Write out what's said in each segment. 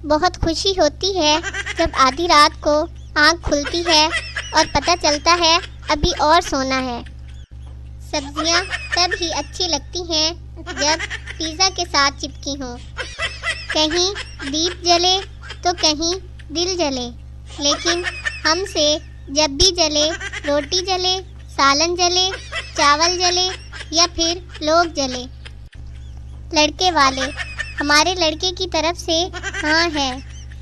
بہت خوشی ہوتی ہے جب آدھی رات کو آنکھ کھلتی ہے اور پتہ چلتا ہے ابھی اور سونا ہے۔ سبزیاں تب ہی اچھی لگتی ہیں جب پیزا کے ساتھ چپکی ہوں۔ کہیں دیپ جلے تو کہیں دل جلے، لیکن ہم سے جب بھی جلے، روٹی جلے، سالن جلے، چاول جلے یا پھر لوگ جلے۔ لڑکے والے ہمارے لڑکے کی طرف سے ہاں ہے،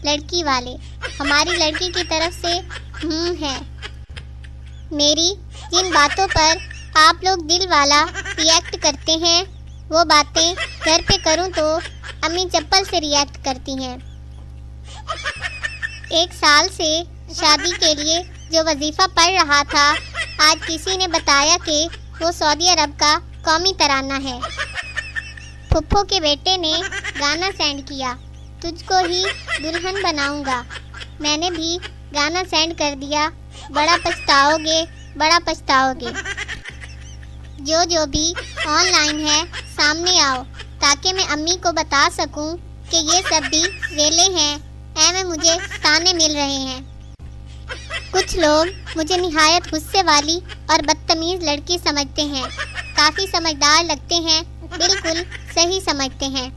لڑکی والے ہماری لڑکی کی طرف سے ہے۔ میری جن باتوں پر آپ لوگ دل والا ریئیکٹ کرتے ہیں وہ باتیں گھر پہ کروں تو امی چپل سے ریئیکٹ کرتی ہیں۔ 1 سال سے شادی کے لیے جو وظیفہ پڑھ رہا تھا، آج کسی نے بتایا کہ وہ سعودی عرب کا قومی ترانہ ہے۔ پھپھو کے بیٹے نے گانا سینڈ کیا، تجھ کو ہی دلہن بناؤں گا۔ میں نے بھی گانا سینڈ کر دیا، بڑا پچھتاؤ گے، بڑا پچھتاؤ گے۔ جو بھی آن لائن ہے سامنے آؤ تاکہ میں امی کو بتا سکوں کہ یہ سب بھی ویلے ہیں، میں مجھے تانے مل رہے ہیں۔ کچھ لوگ مجھے نہایت غصے والی اور بدتمیز لڑکی سمجھتے ہیں، کافی سمجھدار لگتے ہیں، بالکل صحیح سمجھتے ہیں۔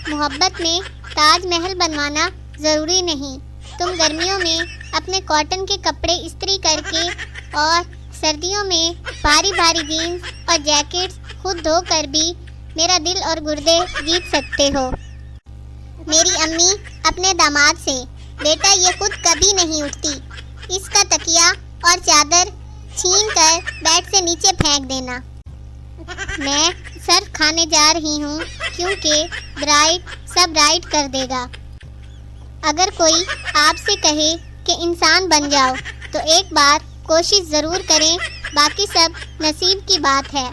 محبت میں تاج محل بنوانا ضروری نہیں۔ تم گرمیوں میں اپنے کاٹن کے کپڑے استری کر کے اور سردیوں میں بھاری بھاری جینز اور جیکٹس خود دھو کر بھی میرا دل اور گردے جیت سکتے ہو۔ میری امی اپنے داماد سے، بیٹا یہ خود کبھی نہیں اٹھتی، اس کا تکیہ اور چادر چھین کر بیڈ سے نیچے پھینک دینا۔ میں صرف کھانے جا رہی ہوں کیونکہ برائڈ سب رائٹ کر دے گا۔ اگر کوئی آپ سے کہے کہ انسان بن جاؤ تو ایک بار کوشش ضرور کریں، باقی سب نصیب کی بات ہے۔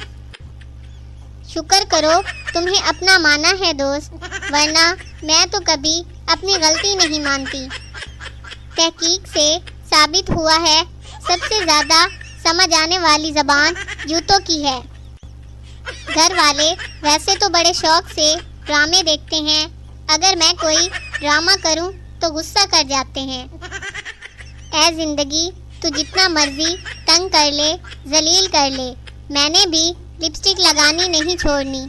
شکر کرو تمہیں اپنا مانا ہے دوست، ورنہ میں تو کبھی اپنی غلطی نہیں مانتی۔ تحقیق سے ثابت ہوا ہے سب سے زیادہ سمجھ آنے والی زبان جوتوں کی ہے۔ گھر والے ویسے تو بڑے شوق سے ڈرامے دیکھتے ہیں، اگر میں کوئی ڈرامہ کروں تو غصہ کر جاتے ہیں۔ اے زندگی تو جتنا مرضی تنگ کر لے، ذلیل کر لے، میں نے بھی لپسٹک لگانی نہیں چھوڑنی۔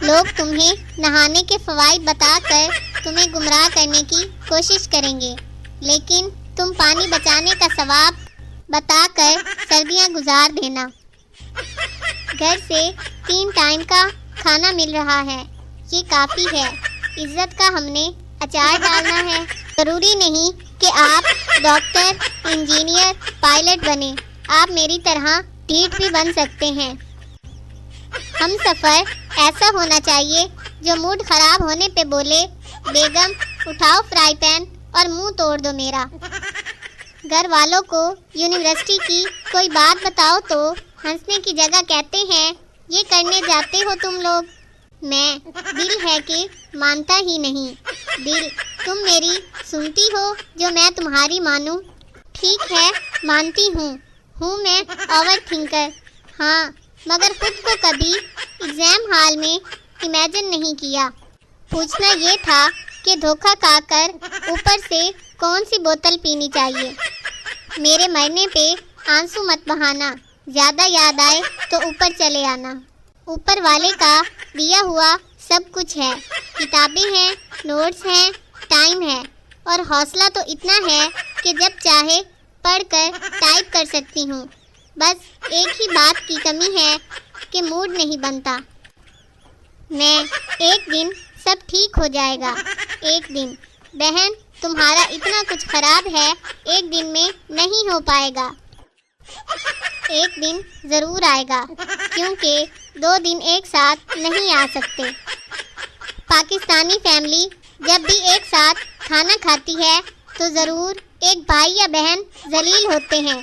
لوگ تمہیں نہانے کے فوائد بتا کر تمہیں گمراہ کرنے کی کوشش کریں گے، لیکن تم پانی بچانے کا ثواب بتا کر سردیاں گزار دینا۔ گھر سے 3 ٹائم کا کھانا مل رہا ہے، یہ کافی ہے۔ عزت کا ہم نے اچار ڈالنا ہے۔ ضروری نہیں کہ آپ ڈاکٹر، انجینئر، پائلٹ بنیں، آپ میری طرح ڈھیٹ بھی بن سکتے ہیں۔ ہم سفر ایسا ہونا چاہیے جو موڈ خراب ہونے پہ بولے، بیگم اٹھاؤ فرائی پین اور منہ توڑ دو میرا۔ گھر والوں کو یونیورسٹی کی کوئی بات بتاؤ تو ہنسنے کی جگہ کہتے ہیں یہ کرنے جاتے ہو تم لوگ۔ میں دل ہے کہ مانتا ہی نہیں، دل تم میری سنتی ہو جو میں تمہاری مانوں؟ ٹھیک ہے مانتی ہوں میں اوور تھنکر، ہاں، مگر خود کو کبھی ایگزام ہال میں امیجن نہیں کیا۔ پوچھنا یہ تھا کہ دھوکہ کھا کر اوپر سے کون سی بوتل پینی چاہیے۔ میرے مرنے پہ آنسو مت بہانا، زیادہ یاد آئے تو اوپر چلے آنا۔ اوپر والے کا دیا ہوا سب کچھ ہے، کتابیں ہیں، نوٹس ہیں، ٹائم ہے، اور حوصلہ تو اتنا ہے کہ جب چاہے پڑھ کر ٹائپ کر سکتی ہوں۔ بس ایک ہی بات کی کمی ہے کہ موڈ نہیں بنتا۔ ایک دن سب ٹھیک ہو جائے گا، ایک دن۔ بہن تمہارا اتنا کچھ خراب ہے، ایک دن میں نہیں ہو پائے گا۔ ایک دن ضرور آئے گا، کیونکہ 2 دن ایک ساتھ نہیں آ سکتے۔ پاکستانی فیملی جب بھی ایک ساتھ کھانا کھاتی ہے تو ضرور ایک بھائی یا بہن ذلیل ہوتے ہیں۔